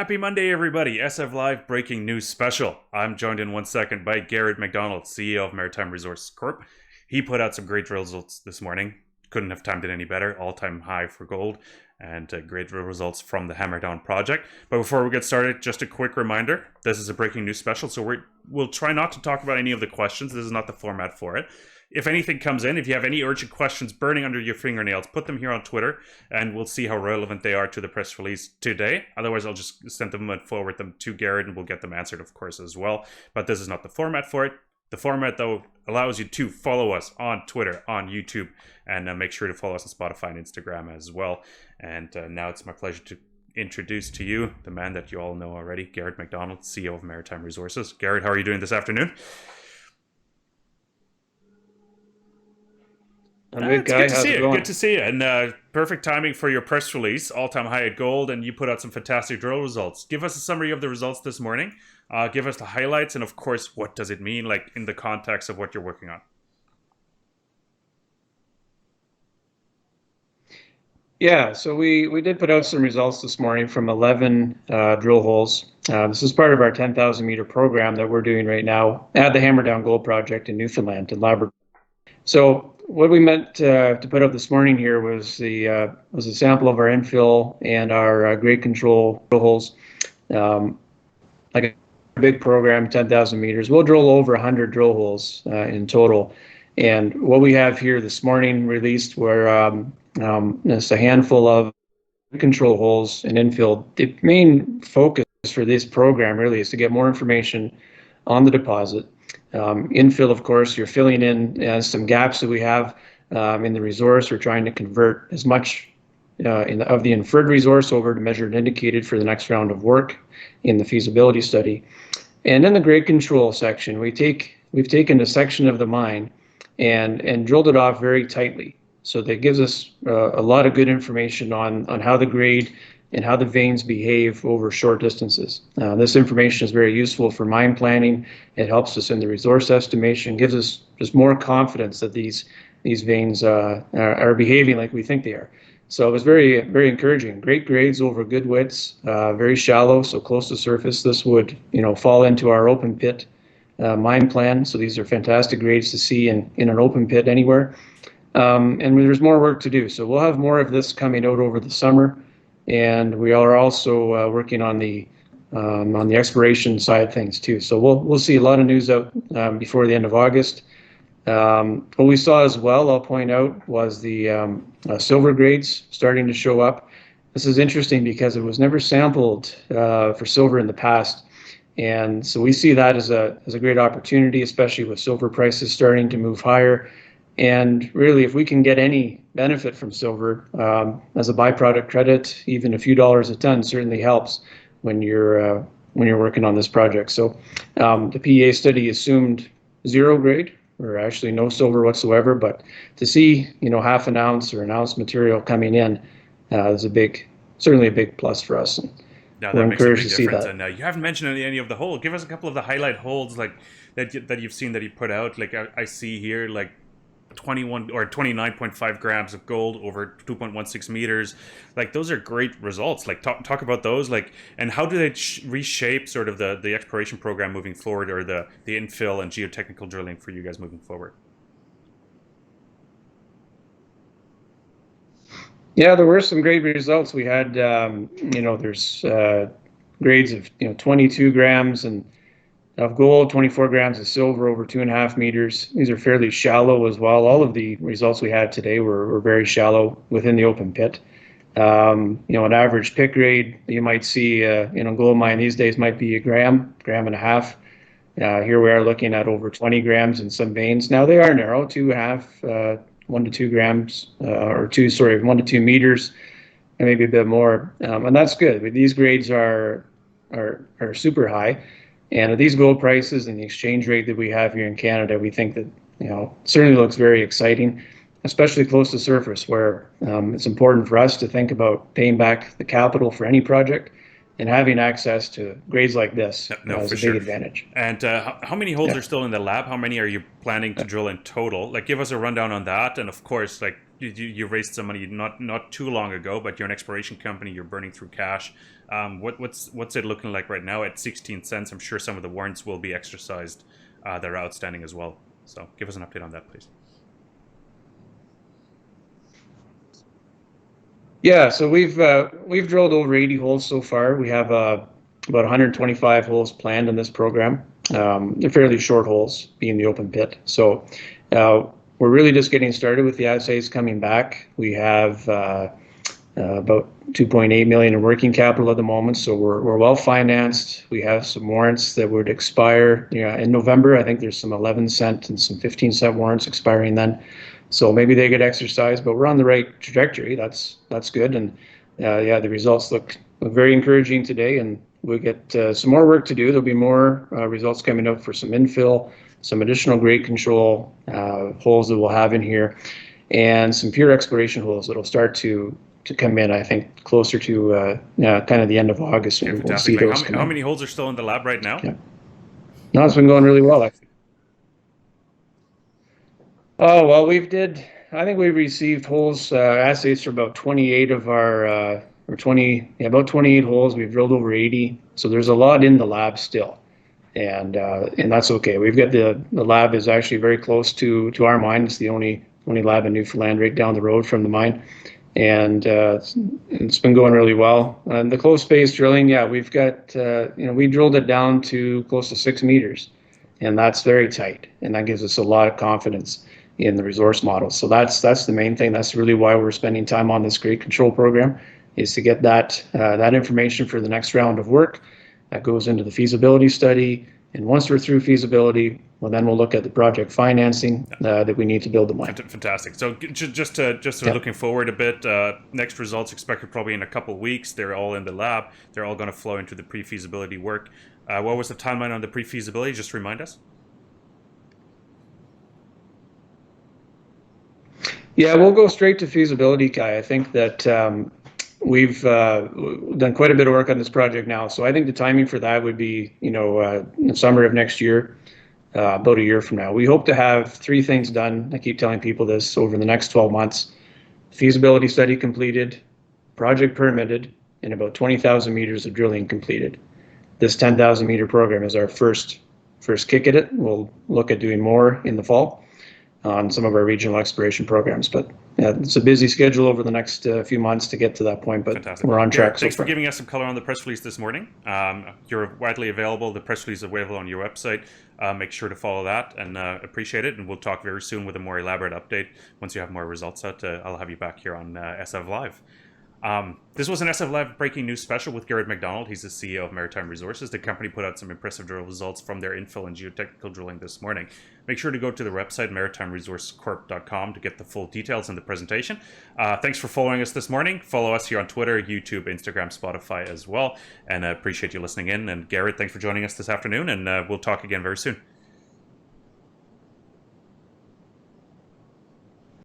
Happy Monday, everybody. SF Live breaking news special. I'm joined in 1 second by Garett Macdonald, CEO of Maritime Resources Corp. He put out some great drill results this morning. Couldn't have timed it any better. All-time high for gold and great drill results from the Hammerdown project. But before we get started, just a quick reminder. This is a breaking news special, so we'll try not to talk about any of the questions. This is not the format for it. If anything comes in, if you have any urgent questions burning under your fingernails, put them here on Twitter, and we'll see how relevant they are to the press release today. Otherwise, I'll just send them and forward them to Garett, and we'll get them answered, of course, as well. But this is not the format for it. The format, though, allows you to follow us on Twitter, on YouTube, and make sure to follow us on Spotify and Instagram as well. And now it's my pleasure to introduce to you the man that you all know already, Garett Macdonald, CEO of Maritime Resources. Garett, how are you doing this afternoon? I'm good, Guy. How's it going? Good to see you. And perfect timing for your press release, all-time high at gold, and you put out some fantastic drill results. Give us a summary of the results this morning. Give us the highlights, and of course, what does it mean, like in the context of what you're working on? Yeah, so we did put out some results this morning from 11 drill holes. This is part of our 10,000 meter program that we're doing right now at the Hammerdown Gold Project in Newfoundland in Labrador. So what we meant to put up this morning here was a sample of our infill and our grade control drill holes. Like a big program, 10,000 meters. We'll drill over 100 drill holes in total. And what we have here this morning released were just a handful of control holes and infill. The main focus for this program really is to get more information on the deposit. Infill, of course, you're filling in some gaps that we have in the resource. We're trying to convert as much of the inferred resource over to measured and indicated for the next round of work in the feasibility study. And in the grade control section, we've taken a section of the mine and drilled it off very tightly. So that gives us a lot of good information on how the grade and how the veins behave over short distances. This information is very useful for mine planning. It helps us in the resource estimation, gives us just more confidence that these veins are behaving like we think they are. So it was very, very encouraging. Great grades over good widths, very shallow, so close to surface. This would, fall into our open pit mine plan. So these are fantastic grades to see in an open pit anywhere. And there's more work to do. So we'll have more of this coming out over the summer. And we are also working on the exploration side of things too. So we'll see a lot of news out before the end of August. What we saw as well, I'll point out, was the silver grades starting to show up. This is interesting because it was never sampled for silver in the past. And so we see that as a great opportunity, especially with silver prices starting to move higher. And really, if we can get any benefit from silver as a byproduct credit, even a few dollars a ton certainly helps when you're working on this project. So the PEA study assumed zero grade, or actually no silver whatsoever. But to see half an ounce or an ounce material coming in is certainly a big plus for us. And no, that makes a big difference. And you haven't mentioned any of the holes. Give us a couple of the highlight holes like that you've seen that you put out. Like I see here, like 21 or 29.5 grams of gold over 2.16 meters. Like those are great results. Like talk about those, like, and how do they reshape sort of the exploration program moving forward, or the infill and geotechnical drilling for you guys moving forward? Yeah, there were some great results. We had, there's grades of 22 grams of gold, 24 grams of silver over 2.5 meters. These are fairly shallow as well. All of the results we had today were very shallow within the open pit. An average pit grade you might see in a gold mine these days might be a gram and a half. Here we are looking at over 20 grams in some veins. Now they are narrow, 2.5, 1 to 2 grams, 1 to 2 meters, and maybe a bit more. And that's good. These grades are super high. And at these gold prices and the exchange rate that we have here in Canada, we think that certainly looks very exciting, especially close to surface, where it's important for us to think about paying back the capital for any project, and having access to grades like this is a big advantage. And how many holes are still in the lab? How many are you planning to drill in total? Like, give us a rundown on that, and of course, like you raised some money not too long ago, but you're an exploration company. You're burning through cash. What's it looking like right now at 16 cents? I'm sure some of the warrants will be exercised that are outstanding as well. So give us an update on that, please. Yeah, so we've drilled over 80 holes so far. We have about 125 holes planned in this program. They're fairly short holes, being the open pit. So we're really just getting started with the assays coming back. We have about 2.8 million in working capital at the moment, so we're well financed. We have some warrants that would expire in November. I think there's some 11-cent and some 15-cent warrants expiring then. So maybe they get exercised, but we're on the right trajectory. That's good, and the results look very encouraging today. And we'll get some more work to do. There'll be more results coming up for some infill, some additional grade control holes that we'll have in here, and some pure exploration holes that'll start to come in. I think closer to kind of the end of August. Yeah, we'll see those. How many holes are still in the lab right now? Yeah. No, it's been going really well, actually. Oh, well, I think we've received holes, assays for about 28 of our, about 28 holes. We've drilled over 80. So there's a lot in the lab still. And that's okay. We've got the lab is actually very close to our mine. It's the only lab in Newfoundland right down the road from the mine. And it's been going really well. And the close space drilling, we've got, we drilled it down to close to 6 meters. And that's very tight. And that gives us a lot of confidence in the resource model. So that's the main thing. That's really why we're spending time on this grade control program, is to get that information for the next round of work that goes into the feasibility study. And once we're through feasibility, well, then we'll look at the project financing that we need to build the mine. Fantastic. So just looking forward a bit, next results expected probably in a couple of weeks. They're all in the lab. They're all going to flow into the pre-feasibility work. What was the timeline on the pre-feasibility? Just remind us. Yeah, we'll go straight to feasibility, Kai. I think that we've done quite a bit of work on this project now. So I think the timing for that would be, in the summer of next year, about a year from now. We hope to have 3 things done. I keep telling people this over the next 12 months. Feasibility study completed, project permitted, and about 20,000 meters of drilling completed. This 10,000 meter program is our first kick at it. We'll look at doing more in the fall on some of our regional exploration programs. But it's a busy schedule over the next few months to get to that point, but fantastic. We're on track. Thanks for giving us some color on the press release this morning. You're widely available. The press release is available on your website. Make sure to follow that, and appreciate it. And we'll talk very soon with a more elaborate update. Once you have more results out, I'll have you back here on SF Live. This was an SF Live breaking news special with Garett Macdonald. He's the CEO of Maritime Resources. The company put out some impressive drill results from their infill and geotechnical drilling this morning. Make sure to go to the website, maritimeresourcecorp.com, to get the full details in the presentation. Thanks for following us this morning. Follow us here on Twitter, YouTube, Instagram, Spotify as well. And I appreciate you listening in. And Garett, thanks for joining us this afternoon. And we'll talk again very soon.